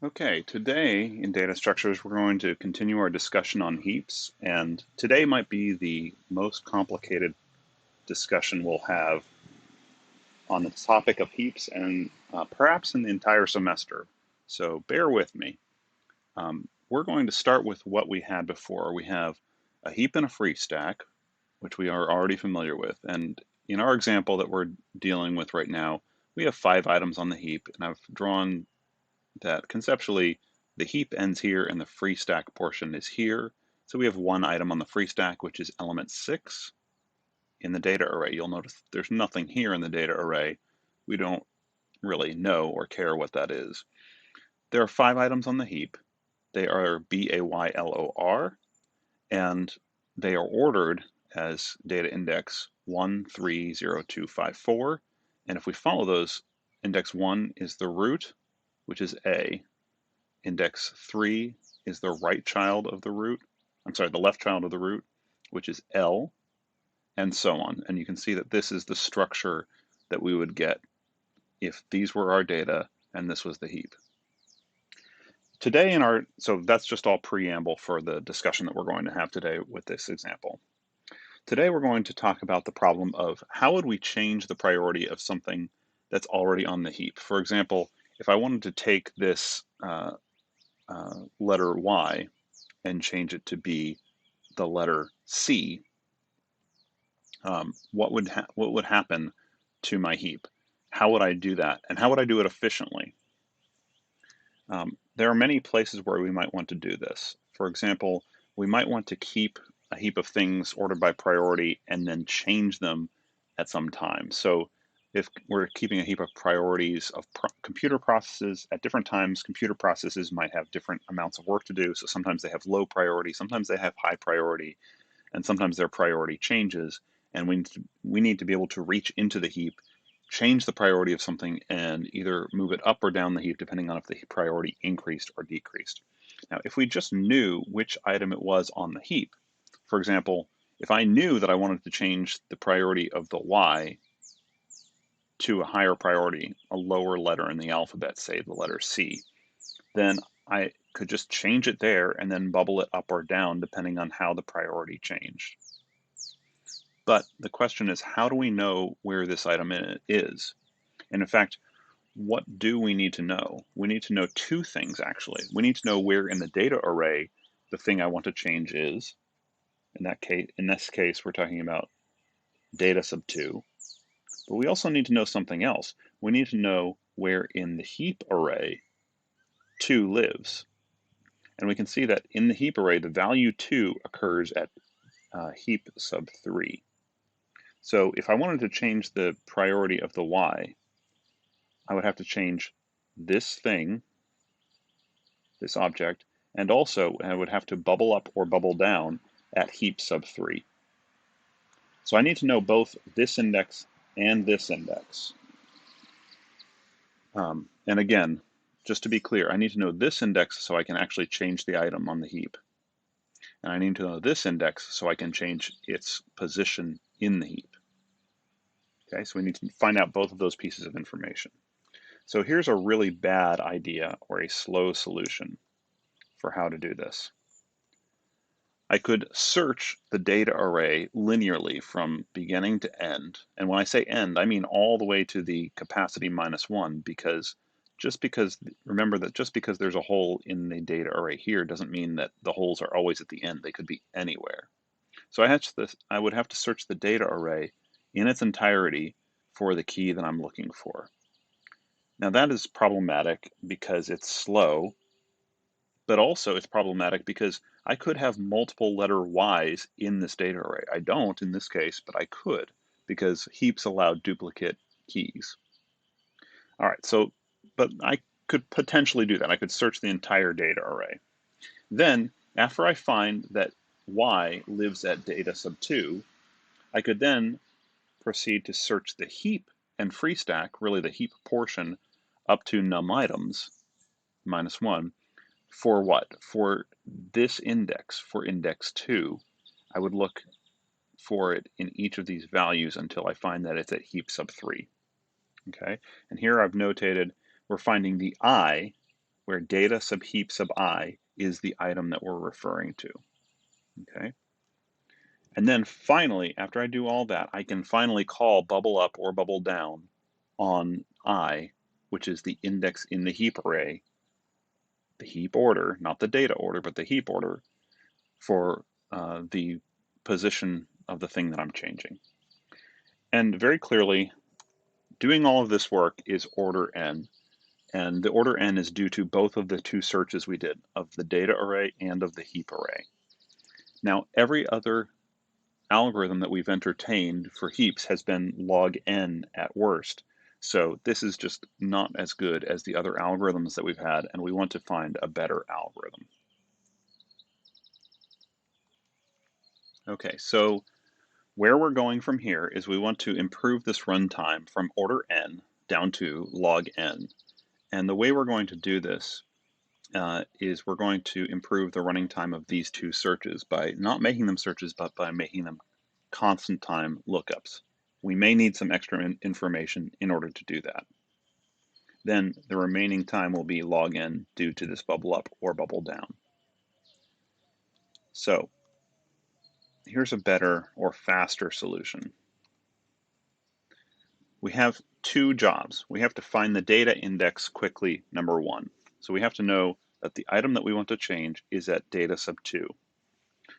Okay, today in data structures, we're going to continue our discussion on heaps, and today might be the most complicated discussion we'll have on the topic of heaps and perhaps in the entire semester. So bear with me. We're going to start with what we had before. We have a heap and a free stack, which we are already familiar with. And in our example that we're dealing with right now, we have 5 items on the heap, and I've drawn that conceptually the heap ends here and the free stack portion is here. So we have 1 item on the free stack, which is element 6 in the data array. You'll notice there's nothing here in the data array. We don't really know or care what that is. There are 5 items on the heap. They are BAYLOR, and they are ordered as data index 1, 3, 0, 2, 5, 4. And if we follow those, index 1 is the root, which is A. Index 3 is the right child of the root. I'm sorry, the left child of the root, which is L, and so on. And you can see that this is the structure that we would get if these were our data and this was the heap. Today so that's just all preamble for the discussion that we're going to have today with this example. Today we're going to talk about the problem of how would we change the priority of something that's already on the heap. For example, if I wanted to take this letter Y and change it to be the letter C, what would happen to my heap? How would I do that? And how would I do it efficiently? There are many places where we might want to do this. For example, we might want to keep a heap of things ordered by priority and then change them at some time. So if we're keeping a heap of priorities of computer processes at different times, computer processes might have different amounts of work to do. So sometimes they have low priority, sometimes they have high priority, and sometimes their priority changes. And we need to be able to reach into the heap, change the priority of something, and either move it up or down the heap depending on if the priority increased or decreased. Now, if we just knew which item it was on the heap, for example, if I knew that I wanted to change the priority of the Y to a higher priority, a lower letter in the alphabet, say the letter C, then I could just change it there and then bubble it up or down depending on how the priority changed. But the question is, how do we know where this item is? And in fact, what do we need to know? We need to know 2 things, actually. We need to know where in the data array the thing I want to change is. In this case, we're talking about data sub 2. But we also need to know something else. We need to know where in the heap array 2 lives. And we can see that in the heap array, the value 2 occurs at heap sub 3. So if I wanted to change the priority of the Y, I would have to change this thing, this object, and also I would have to bubble up or bubble down at heap sub 3. So I need to know both this index and this index. And again, just to be clear, I need to know this index so I can actually change the item on the heap. And I need to know this index so I can change its position in the heap. Okay, so we need to find out both of those pieces of information. So here's a really bad idea or a slow solution for how to do this. I could search the data array linearly from beginning to end. And when I say end, I mean all the way to the capacity -1, because remember that just because there's a hole in the data array here doesn't mean that the holes are always at the end. They could be anywhere. So I would have to search the data array in its entirety for the key that I'm looking for. Now that is problematic because it's slow, but also it's problematic because I could have multiple letter Ys in this data array. I don't in this case, but I could because heaps allow duplicate keys. All right, but I could potentially do that. I could search the entire data array. Then, after I find that Y lives at data sub 2, I could then proceed to search the heap and free stack, really the heap portion, up to num items, -1, for what? For this index, for index 2. I would look for it in each of these values until I find that it's at heap sub 3. Okay, and here I've notated we're finding the I where data sub heap sub I is the item that we're referring to, okay? And then finally, after I do all that, I can finally call bubble up or bubble down on I, which is the index in the heap array, the heap order, not the data order, but the heap order for the position of the thing that I'm changing. And very clearly, doing all of this work is order n, and the order n is due to both of the two searches we did, of the data array and of the heap array. Now, every other algorithm that we've entertained for heaps has been log n at worst. So this is just not as good as the other algorithms that we've had, and we want to find a better algorithm. Okay, so where we're going from here is we want to improve this runtime from order n down to log n. And the way we're going to do this is we're going to improve the running time of these two searches by not making them searches, but by making them constant time lookups. We may need some extra information in order to do that. Then the remaining time will be log n due to this bubble up or bubble down. So here's a better or faster solution. We have two jobs. We have to find the data index quickly, number one. So we have to know that the item that we want to change is at data sub 2.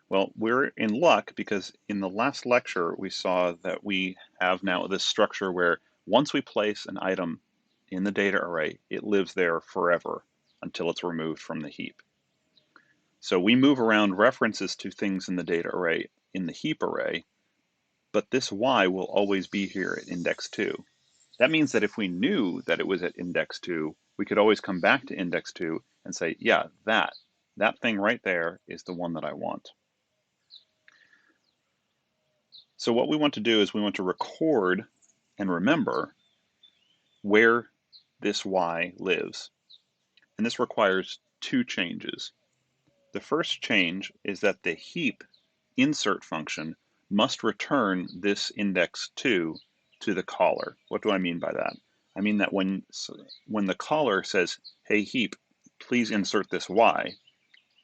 Well, we're in luck because in the last lecture, we saw that we have now this structure where once we place an item in the data array, it lives there forever until it's removed from the heap. So we move around references to things in the data array in the heap array, but this y will always be here at index 2. That means that if we knew that it was at index 2, we could always come back to index 2 and say, yeah, that thing right there is the one that I want. So what we want to do is we want to record and remember where this y lives. And this requires two changes. The first change is that the heap insert function must return this index 2 to the caller. What do I mean by that? I mean that when the caller says, hey heap, please insert this y,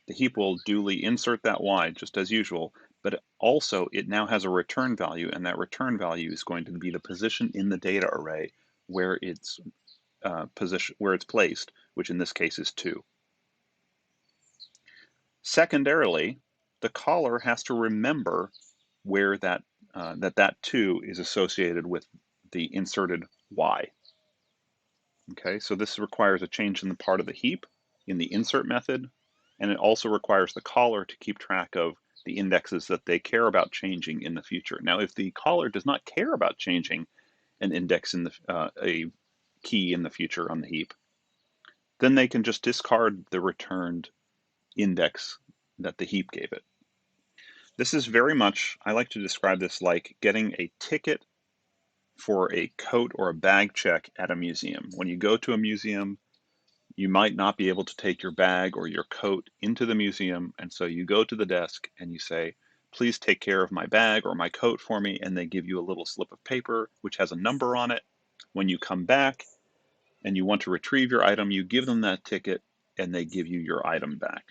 the heap will duly insert that y just as usual, but also it now has a return value, and that return value is going to be the position in the data array where it's placed, which in this case is 2. Secondarily, the caller has to remember where that 2 is associated with the inserted y. Okay, so this requires a change in the part of the heap in the insert method, and it also requires the caller to keep track of the indexes that they care about changing in the future. Now, if the caller does not care about changing an index in a key in the future on the heap, then they can just discard the returned index that the heap gave it. This is very much, I like to describe this like getting a ticket for a coat or a bag check at a museum. When you go to a museum, you might not be able to take your bag or your coat into the museum, and so you go to the desk and you say, please take care of my bag or my coat for me, and they give you a little slip of paper which has a number on it. When you come back and you want to retrieve your item, you give them that ticket and they give you your item back.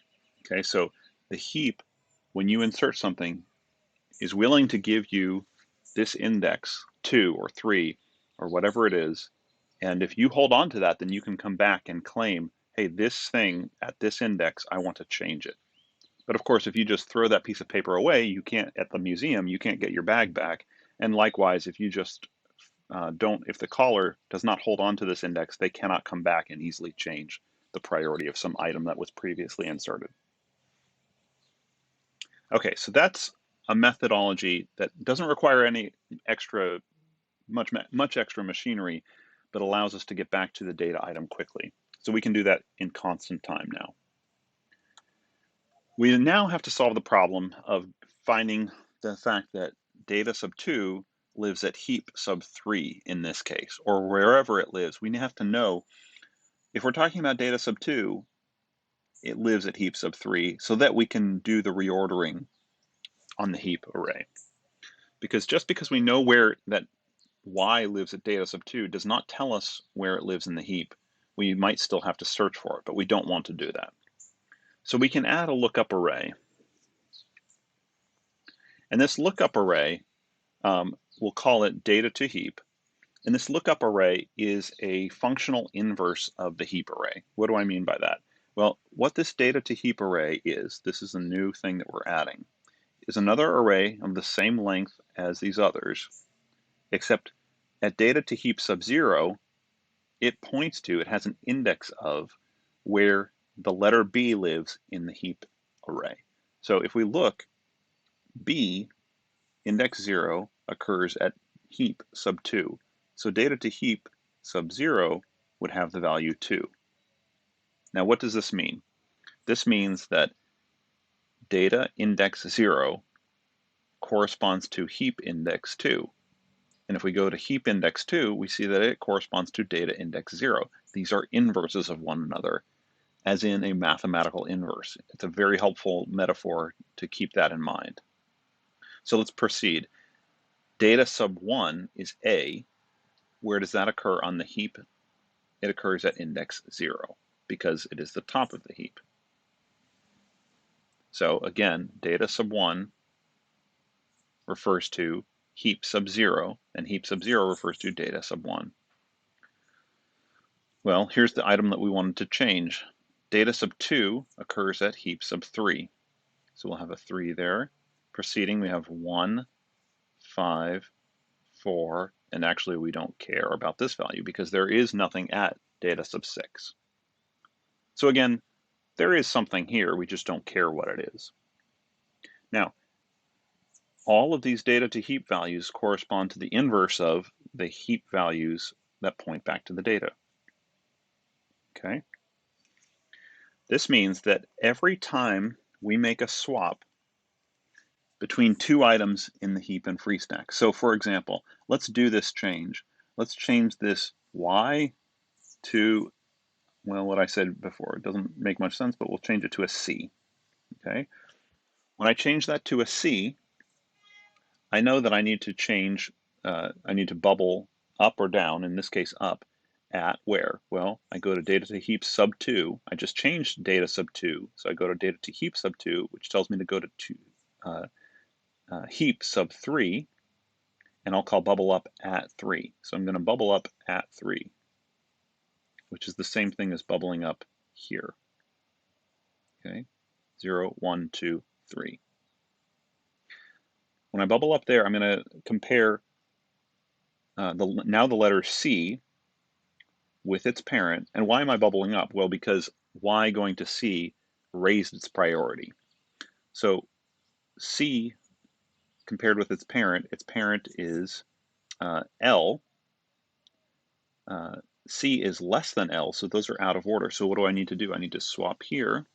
Okay, so the heap, when you insert something, is willing to give you this index 2 or 3 or whatever it is, and if you hold on to that, then you can come back and claim, hey, this thing at this index, I want to change it. But of course, if you just throw that piece of paper away, you can't, at the museum, you can't get your bag back. And likewise, if you just if the caller does not hold on to this index, they cannot come back and easily change the priority of some item that was previously inserted. Okay, so that's a methodology that doesn't require any extra, much extra machinery, but allows us to get back to the data item quickly. So we can do that in constant time now. We now have to solve the problem of finding the fact that data sub 2 lives at heap sub 3 in this case, or wherever it lives. We have to know, if we're talking about data sub 2, it lives at heap sub 3 so that we can do the reordering on the heap array. Because just because we know where that y lives at data sub 2 does not tell us where it lives in the heap. we might still have to search for it, but we don't want to do that. So we can add a lookup array. And this lookup array, we'll call it data to heap. And this lookup array is a functional inverse of the heap array. What do I mean by that? Well, what this data to heap array is, this is a new thing that we're adding, is another array of the same length as these others, except at data to heap sub 0, it has an index of where the letter B lives in the heap array. So if we look, B, index 0, occurs at heap sub 2. So data to heap sub 0 would have the value 2. Now what does this mean? This means that data index 0 corresponds to heap index 2. And if we go to heap index 2, we see that it corresponds to data index 0. These are inverses of one another, as in a mathematical inverse. It's a very helpful metaphor to keep that in mind. So let's proceed. Data sub 1 is A. Where does that occur on the heap? It occurs at index 0 because it is the top of the heap. So again, data sub 1 refers to heap sub 0, and heap sub 0 refers to data sub 1. Well, here's the item that we wanted to change. Data sub 2 occurs at heap sub 3. So we'll have a 3 there. Proceeding, we have 1, 5, 4, and actually we don't care about this value because there is nothing at data sub 6. So again, there is something here, we just don't care what it is. Now, all of these data to heap values correspond to the inverse of the heap values that point back to the data. Okay? This means that every time we make a swap between two items in the heap and free stack. So for example, let's do this change. Let's change this Y to, well, what I said before. It doesn't make much sense, but we'll change it to a C. Okay? When I change that to a C, I know that I need to change, I need to bubble up or down, in this case up, at where? Well, I go to data to heap sub 2. I just changed data sub 2. So I go to data to heap sub 2, which tells me to go to heap sub 3, and I'll call bubble up at 3. So I'm going to bubble up at 3, which is the same thing as bubbling up here. Okay, 0, 1, 2, 3. When I bubble up there, I'm going to compare now the letter C with its parent. And why am I bubbling up? Well, because Y going to C raised its priority. So C compared with its parent is L. C is less than L, so those are out of order. So what do I need to do? I need to swap here,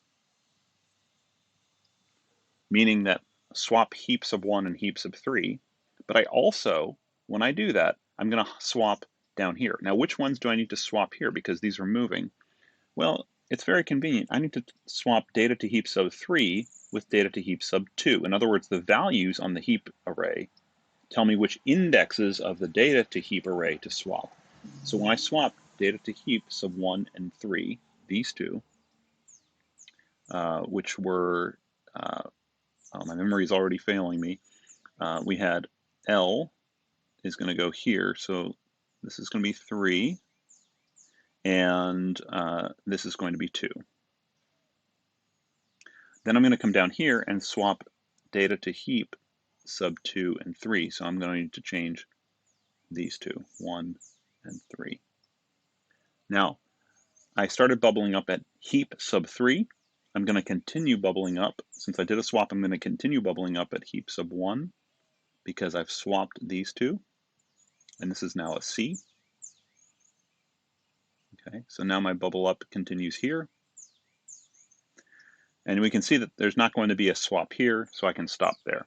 meaning that swap heap sub 1 and heap sub 3. But I also, when I do that, I'm going to swap down here. Now, which ones do I need to swap here? Because these are moving. Well, it's very convenient. I need to swap data to heap sub 3 with data to heap sub 2. In other words, the values on the heap array tell me which indexes of the data to heap array to swap. So when I swap data to heap sub 1 and 3, these two, which were, my memory is already failing me, we had L is going to go here, so this is going to be 3, and this is going to be 2. Then I'm going to come down here and swap data to heap sub 2 and 3, so I'm going to need to change these two, 1 and 3. Now, I started bubbling up at heap sub 3. I'm going to continue bubbling up. Since I did a swap, I'm going to continue bubbling up at heap sub 1 because I've swapped these two. And this is now a C. Okay, so now my bubble up continues here. And we can see that there's not going to be a swap here, so I can stop there.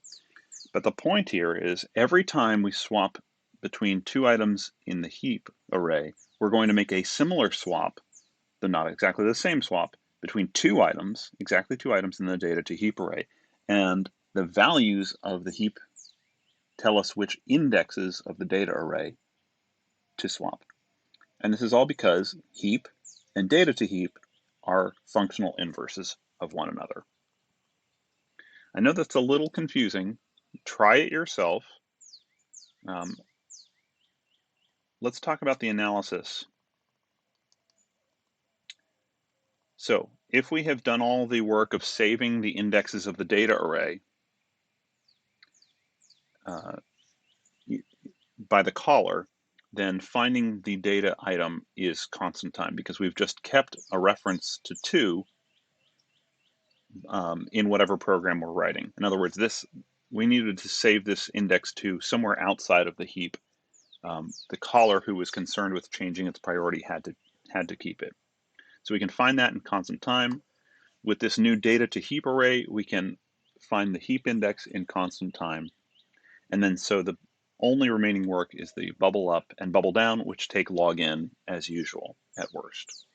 But the point here is every time we swap between two items in the heap array, we're going to make a similar swap, though not exactly the same swap, between two items, exactly two items in the data to heap array. And the values of the heap tell us which indexes of the data array to swap. And this is all because heap and data to heap are functional inverses of one another. I know that's a little confusing. Try it yourself. Um, let's talk about the analysis. So if we have done all the work of saving the indexes of the data array by the caller, then finding the data item is constant time because we've just kept a reference to 2 in whatever program we're writing. In other words, we needed to save this index 2 somewhere outside of the heap. The caller who was concerned with changing its priority had to keep it. So we can find that in constant time. With this new data to heap array, we can find the heap index in constant time. And then so the only remaining work is the bubble up and bubble down, which take log n as usual at worst.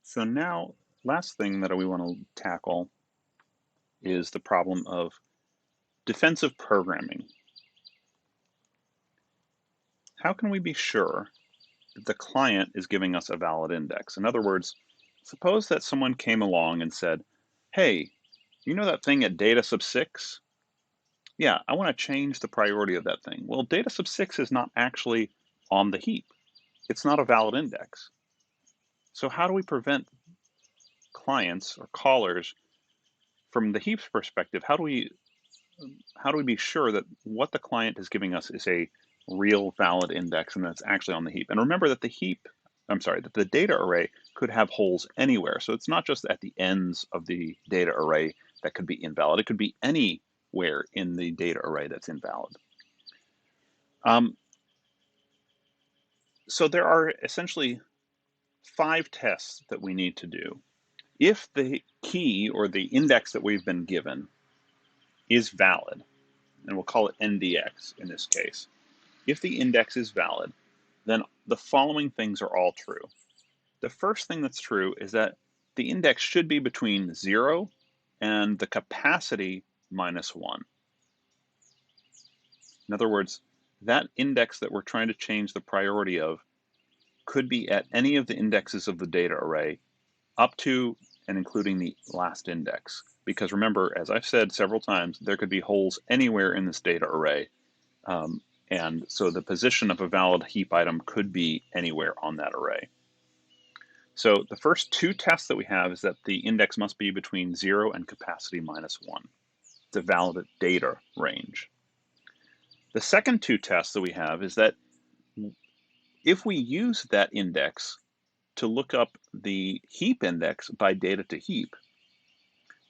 So now, last thing that we want to tackle is the problem of defensive programming. How can we be sure that the client is giving us a valid index? In other words, suppose that someone came along and said, hey, you know that thing at data sub 6? Yeah, I want to change the priority of that thing. Well, data sub 6 is not actually on the heap. It's not a valid index. So how do we prevent clients or callers from the heap's perspective? How do we be sure that what the client is giving us is a real valid index and that's actually on the heap? And remember that that the data array could have holes anywhere. So it's not just at the ends of the data array that could be invalid. It could be anywhere in the data array that's invalid. So there are essentially 5 tests that we need to do. If the key or the index that we've been given is valid, and we'll call it NDX in this case, if the index is valid, then the following things are all true. The first thing that's true is that the index should be between 0 and the capacity minus 1. In other words, that index that we're trying to change the priority of could be at any of the indexes of the data array up to and including the last index. Because remember, as I've said several times, there could be holes anywhere in this data array. And so the position of a valid heap item could be anywhere on that array. So the first 2 tests that we have is that the index must be between 0 and capacity minus 1. It's a valid data range. The second 2 tests that we have is that if we use that index to look up the heap index by data to heap,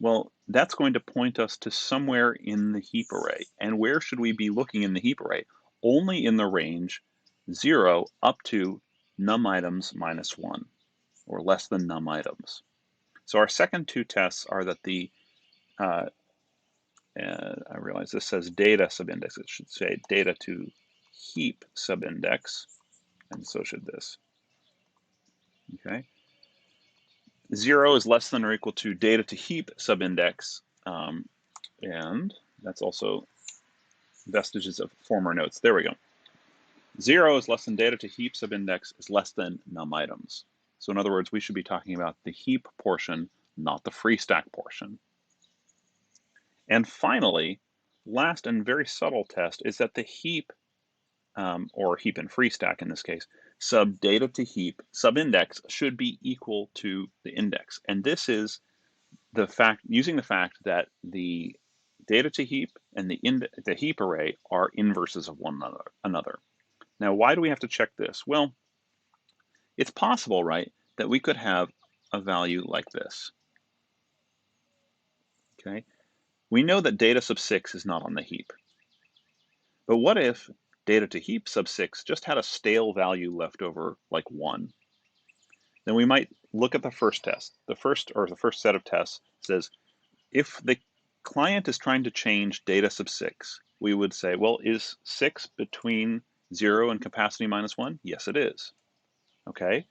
well, that's going to point us to somewhere in the heap array. And where should we be looking in the heap array? Only in the range 0 up to num items minus 1, or less than num items. So our second 2 tests are that I realize this says data subindex. It should say data to heap subindex, and so should this. Okay. 0 is less than or equal to data to heap subindex, and that's also vestiges of former notes. There we go. 0 is less than data to heap subindex is less than num items. So in other words, we should be talking about the heap portion, not the free stack portion. And finally, last and very subtle test is that the heap, or heap and free stack in this case, sub data to heap subindex should be equal to the index. And this is using the fact that the data to heap and the heap array are inverses of one another. Now, why do we have to check this? Well, it's possible, right, that we could have a value like this. Okay, we know that data sub 6 is not on the heap. But what if data to heap sub 6 just had a stale value left over, like 1? Then we might look at the first test. The first set of tests says, if the client is trying to change data sub 6, we would say, well, is 6 between 0 and capacity minus 1? Yes, it is. Okay.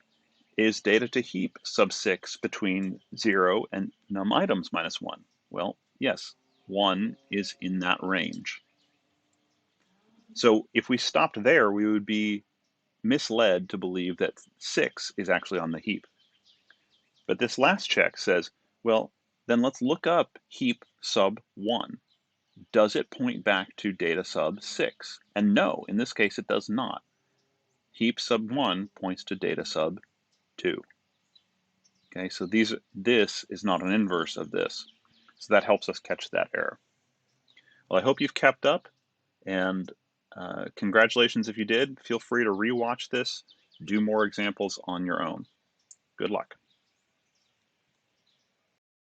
Is data to heap sub 6 between 0 and num items minus 1? Well, yes, 1 is in that range. So if we stopped there, we would be misled to believe that 6 is actually on the heap. But this last check says, well, then let's look up heap sub 1. Does it point back to data sub 6? And no, in this case it does not. Heap sub 1 points to data sub 2. Okay, so this is not an inverse of this. So that helps us catch that error. Well, I hope you've kept up, and congratulations if you did. Feel free to rewatch this, do more examples on your own. Good luck.